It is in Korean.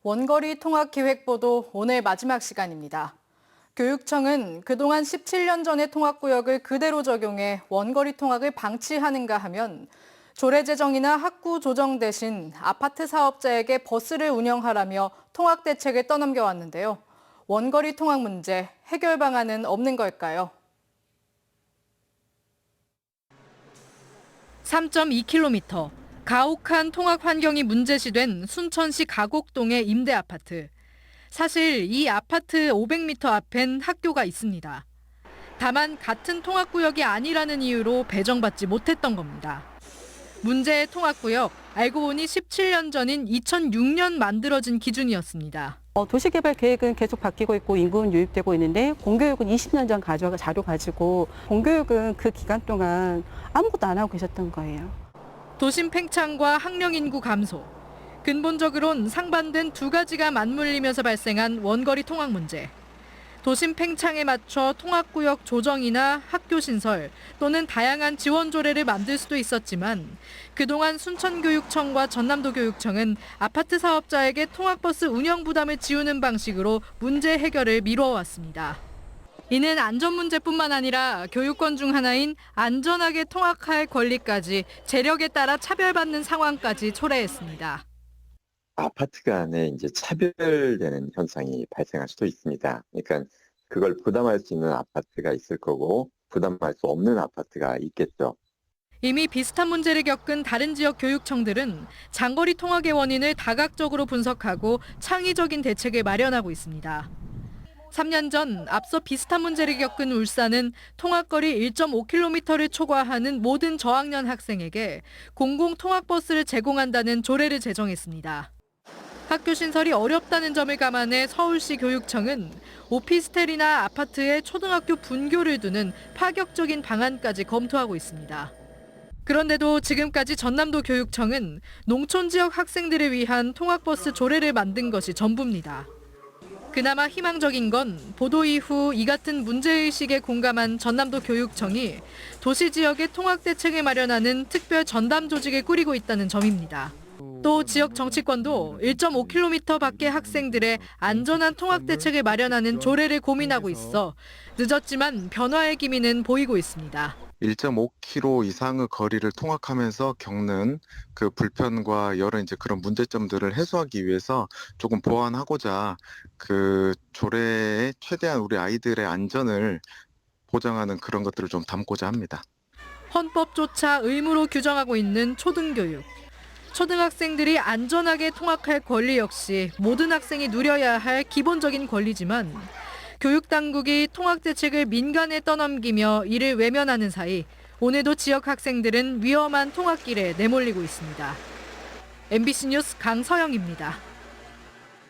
원거리 통학 기획보도 오늘 마지막 시간입니다. 교육청은 그동안 17년 전의 통학구역을 그대로 적용해 원거리 통학을 방치하는가 하면 조례 제정이나 학구 조정 대신 아파트 사업자에게 버스를 운영하라며 통학 대책을 떠넘겨왔는데요. 원거리 통학 문제 해결 방안은 없는 걸까요? 3.2km, 가혹한 통학 환경이 문제시된 순천시 가곡동의 임대 아파트. 사실 이 아파트 500m 앞엔 학교가 있습니다. 다만 같은 통학구역이 아니라는 이유로 배정받지 못했던 겁니다. 문제의 통학구역, 알고 보니 17년 전인 2006년 만들어진 기준이었습니다. 도시개발 계획은 계속 바뀌고 있고 인구는 유입되고 있는데 공교육은 20년 전 자료 가지고 공교육은 그 기간 동안 아무것도 안 하고 계셨던 거예요. 도심 팽창과 학령 인구 감소. 근본적으론 상반된 두 가지가 맞물리면서 발생한 원거리 통학 문제. 도심 팽창에 맞춰 통학구역 조정이나 학교 신설 또는 다양한 지원 조례를 만들 수도 있었지만 그동안 순천교육청과 전남도교육청은 아파트 사업자에게 통학버스 운영 부담을 지우는 방식으로 문제 해결을 미뤄왔습니다. 이는 안전 문제뿐만 아니라 교육권 중 하나인 안전하게 통학할 권리까지 재력에 따라 차별받는 상황까지 초래했습니다. 아파트 간에 이제 차별되는 현상이 발생할 수도 있습니다. 그러니까 그걸 부담할 수 있는 아파트가 있을 거고 부담할 수 없는 아파트가 있겠죠. 이미 비슷한 문제를 겪은 다른 지역 교육청들은 장거리 통학의 원인을 다각적으로 분석하고 창의적인 대책을 마련하고 있습니다. 3년 전 앞서 비슷한 문제를 겪은 울산은 통학거리 1.5km를 초과하는 모든 저학년 학생에게 공공통학버스를 제공한다는 조례를 제정했습니다. 학교 신설이 어렵다는 점을 감안해 서울시 교육청은 오피스텔이나 아파트에 초등학교 분교를 두는 파격적인 방안까지 검토하고 있습니다. 그런데도 지금까지 전남도 교육청은 농촌 지역 학생들을 위한 통학버스 조례를 만든 것이 전부입니다. 그나마 희망적인 건 보도 이후 이 같은 문제의식에 공감한 전남도 교육청이 도시 지역의 통학 대책을 마련하는 특별 전담 조직을 꾸리고 있다는 점입니다. 또 지역 정치권도 1.5km 밖의 학생들의 안전한 통학 대책을 마련하는 조례를 고민하고 있어 늦었지만 변화의 기미는 보이고 있습니다. 1.5km 이상의 거리를 통학하면서 겪는 그 불편과 여러 이제 그런 문제점들을 해소하기 위해서 조금 보완하고자 그 조례에 최대한 우리 아이들의 안전을 보장하는 그런 것들을 좀 담고자 합니다. 헌법조차 의무로 규정하고 있는 초등교육. 초등학생들이 안전하게 통학할 권리 역시 모든 학생이 누려야 할 기본적인 권리지만 교육당국이 통학대책을 민간에 떠넘기며 이를 외면하는 사이 오늘도 지역 학생들은 위험한 통학길에 내몰리고 있습니다. MBC 뉴스 강서영입니다.